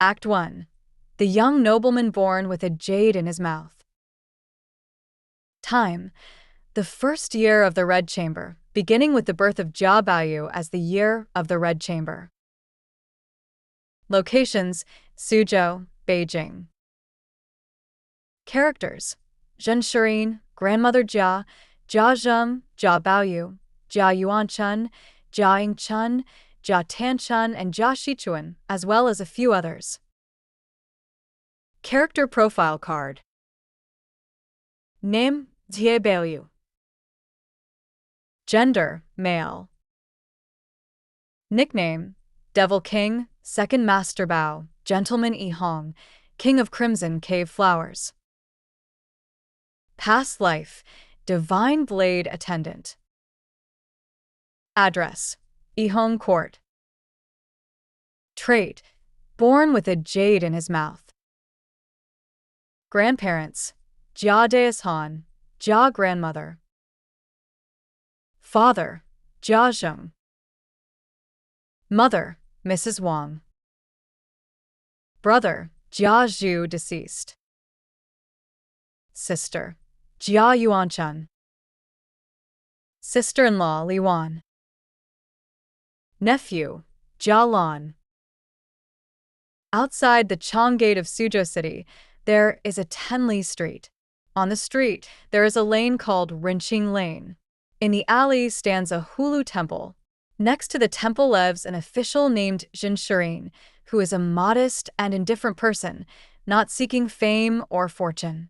Act 1. The young nobleman born with a jade in his mouth. Time: the first year of the Red Chamber, beginning with the birth of Jia Baoyu as the year of the Red Chamber. Locations: Suzhou, Beijing. Characters: Zhen Shirin, Grandmother Jia, Jia Zheng, Jia Baoyu, Jia Yuanchun, Jia Yingchun, Jia Tanchun, and Jia Shichuan, as well as a few others. Character Profile Card. Name: Jie Baoyu. Gender: male. Nickname: Devil King, Second Master Bao, Gentleman Yi Hong, King of Crimson Cave Flowers. Past life: Divine Blade Attendant. Address: Yihong Court. Trait: born with a jade in his mouth. Grandparents: Jia Daishan, Jia Grandmother. Father: Jia Zheng. Mother: Mrs. Wang. Brother: Jia Zhu, deceased. Sister: Jia Yuanchun. Sister-in-law: Li Wan. Nephew: Jia Lan. Outside the Chong Gate of Suzhou City, there is a Tenli Street. On the street, there is a lane called Rinqing Lane. In the alley stands a Hulu temple. Next to the temple lives an official named Zhen Shirin, who is a modest and indifferent person, not seeking fame or fortune.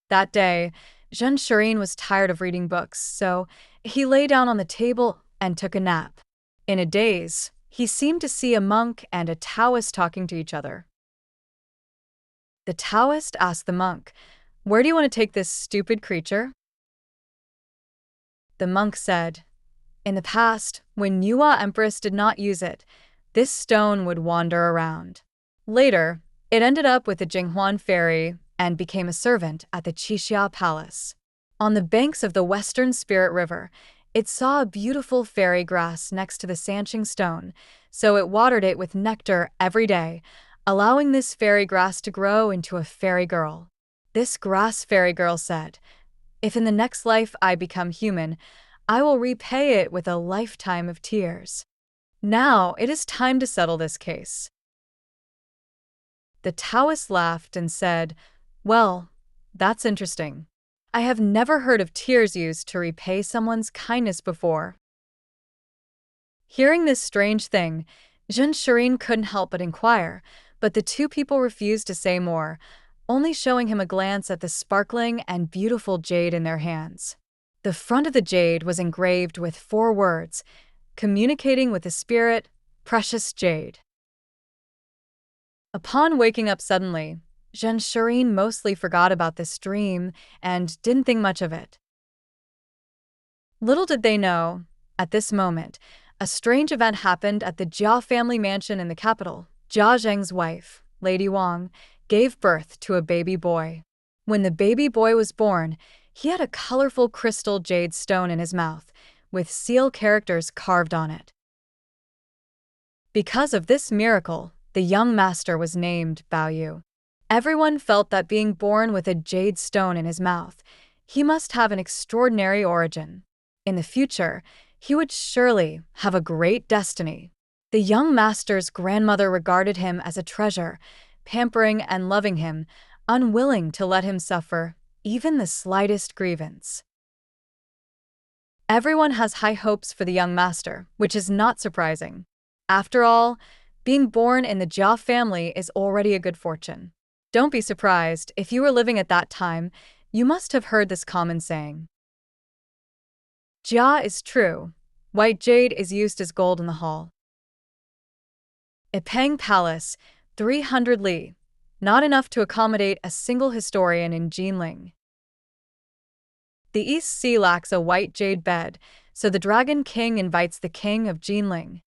That day, Zhen Shirin was tired of reading books, so he lay down on the table and took a nap. In a daze, he seemed to see a monk and a Taoist talking to each other. The Taoist asked the monk, "Where do you want to take this stupid creature?" The monk said, "In the past, when Yuehua Empress did not use it, this stone would wander around. Later, it ended up with the Jinghuan ferry and became a servant at the Qixia Palace. On the banks of the Western Spirit River, it saw a beautiful fairy grass next to the Sanqing stone, so it watered it with nectar every day, allowing this fairy grass to grow into a fairy girl. This grass fairy girl said, 'If in the next life I become human, I will repay it with a lifetime of tears. Now it is time to settle this case.'" The Taoist laughed and said, "Well, that's interesting. I have never heard of tears used to repay someone's kindness before." Hearing this strange thing, Zhen Shirin couldn't help but inquire, but the two people refused to say more, only showing him a glance at the sparkling and beautiful jade in their hands. The front of the jade was engraved with 4 words, communicating with the spirit, precious jade. Upon waking up suddenly, Zhen Shirin mostly forgot about this dream and didn't think much of it. Little did they know, at this moment, a strange event happened at the Jia family mansion in the capital. Jia Zheng's wife, Lady Wang, gave birth to a baby boy. When the baby boy was born, he had a colorful crystal jade stone in his mouth, with seal characters carved on it. Because of this miracle, the young master was named Baoyu. Everyone felt that being born with a jade stone in his mouth, he must have an extraordinary origin. In the future, he would surely have a great destiny. The young master's grandmother regarded him as a treasure, pampering and loving him, unwilling to let him suffer even the slightest grievance. Everyone has high hopes for the young master, which is not surprising. After all, being born in the Jia family is already a good fortune. Don't be surprised if you were living at that time, you must have heard this common saying. Jia is true. White jade is used as gold in the hall. Ipeng Palace, 300 li. Not enough to accommodate a single historian in Jinling. The East Sea lacks a white jade bed, so the Dragon King invites the King of Jinling.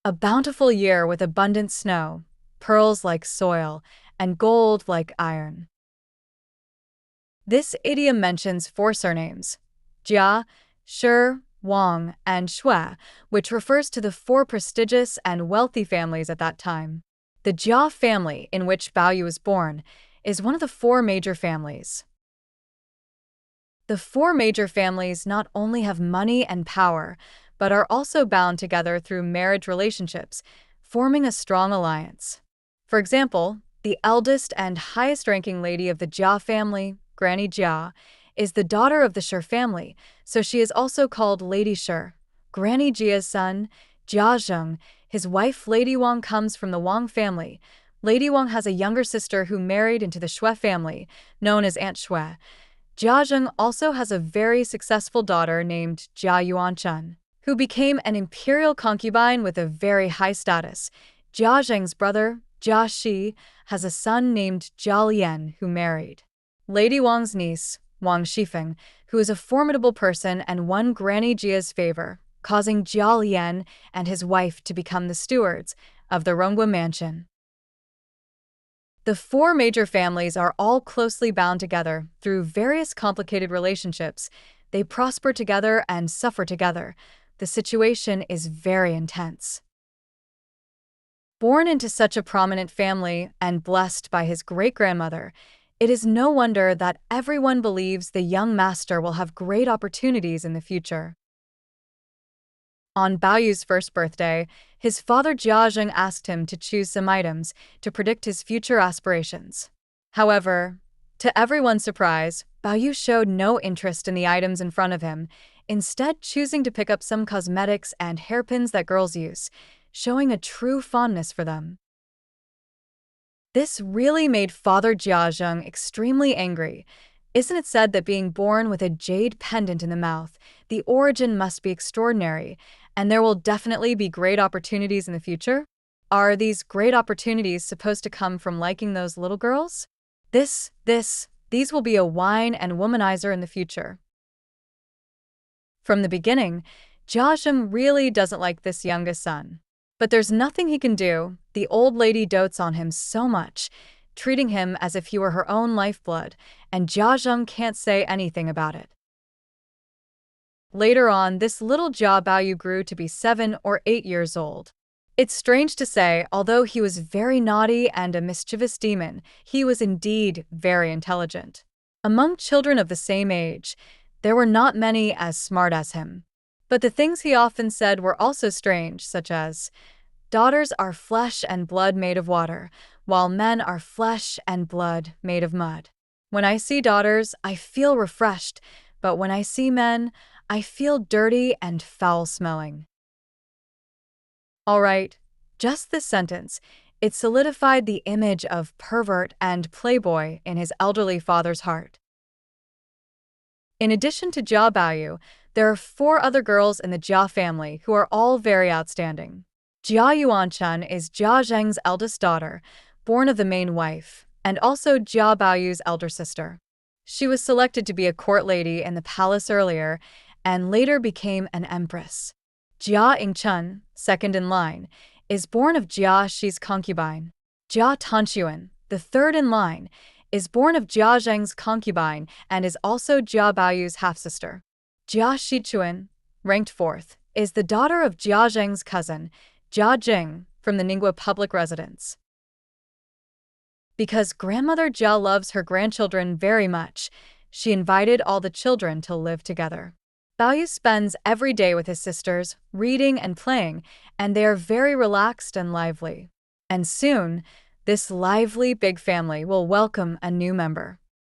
A bountiful year with abundant snow, pearls like soil, and gold like iron. This idiom mentions 4 surnames: Jia, Shi, Wang, and Shui, which refers to the four prestigious and wealthy families at that time. The Jia family, in which Bao Yu was born, is one of the four major families. The four major families not only have money and power, but are also bound together through marriage relationships, forming a strong alliance. For example, the eldest and highest-ranking lady of the Jia family, Granny Jia, is the daughter of the Shi family, so she is also called Lady Shi. Granny Jia's son, Jia Zheng, his wife Lady Wang, comes from the Wang family. Lady Wang has a younger sister who married into the Shui family, known as Aunt Shui. Jia Zheng also has a very successful daughter named Jia Yuanchun, who became an imperial concubine with a very high status. Jia Zheng's brother, Jia Shi, has a son named Jia Lian who married Lady Wang's niece, Wang Shifeng, who is a formidable person and won Granny Jia's favor, causing Jia Lian and his wife to become the stewards of the Ronggua mansion. The four major families are all closely bound together through various complicated relationships. They prosper together and suffer together. The situation is very intense. Born into such a prominent family and blessed by his great-grandmother, it is no wonder that everyone believes the young master will have great opportunities in the future. On Bao Yu's first birthday, his father Jia Zheng asked him to choose some items to predict his future aspirations. However, to everyone's surprise, Bao Yu showed no interest in the items in front of him, instead choosing to pick up some cosmetics and hairpins that girls use, showing a true fondness for them. This really made Father Jia Zheng extremely angry. Isn't it said that being born with a jade pendant in the mouth, the origin must be extraordinary, and there will definitely be great opportunities in the future? Are these great opportunities supposed to come from liking those little girls? These will be a wine and womanizer in the future. From the beginning, Jia Zheng really doesn't like this youngest son. But there's nothing he can do. The old lady dotes on him so much, treating him as if he were her own lifeblood, and Jia Zheng can't say anything about it. Later on, this little Jia Bao Yu grew to be 7 or 8 years old. It's strange to say, although he was very naughty and a mischievous demon, he was indeed very intelligent. Among children of the same age, there were not many as smart as him. But the things he often said were also strange, such as, "Daughters are flesh and blood made of water, while men are flesh and blood made of mud. When I see daughters, I feel refreshed, but when I see men, I feel dirty and foul-smelling." All right, just this sentence, it solidified the image of pervert and playboy in his elderly father's heart. In addition to Jia Bao Yu, there are 4 other girls in the Jia family who are all very outstanding. Jia Yuanchun is Jia Zheng's eldest daughter, born of the main wife, and also Jia Bao Yu's elder sister. She was selected to be a court lady in the palace earlier, and later became an empress. Jia Yingchun, second in line, is born of Jia Shi's concubine. Jia Tanxuan, the third in line, is born of Jia Zheng's concubine and is also Jia Bao Yu's half-sister. Jia Shichuan, ranked 4th, is the daughter of Jia Zheng's cousin, Jia Jing, from the Ningguo public residence. Because grandmother Jia loves her grandchildren very much, she invited all the children to live together. Bao Yu spends every day with his sisters, reading and playing, and they are very relaxed and lively. And soon, this lively big family will welcome a new member.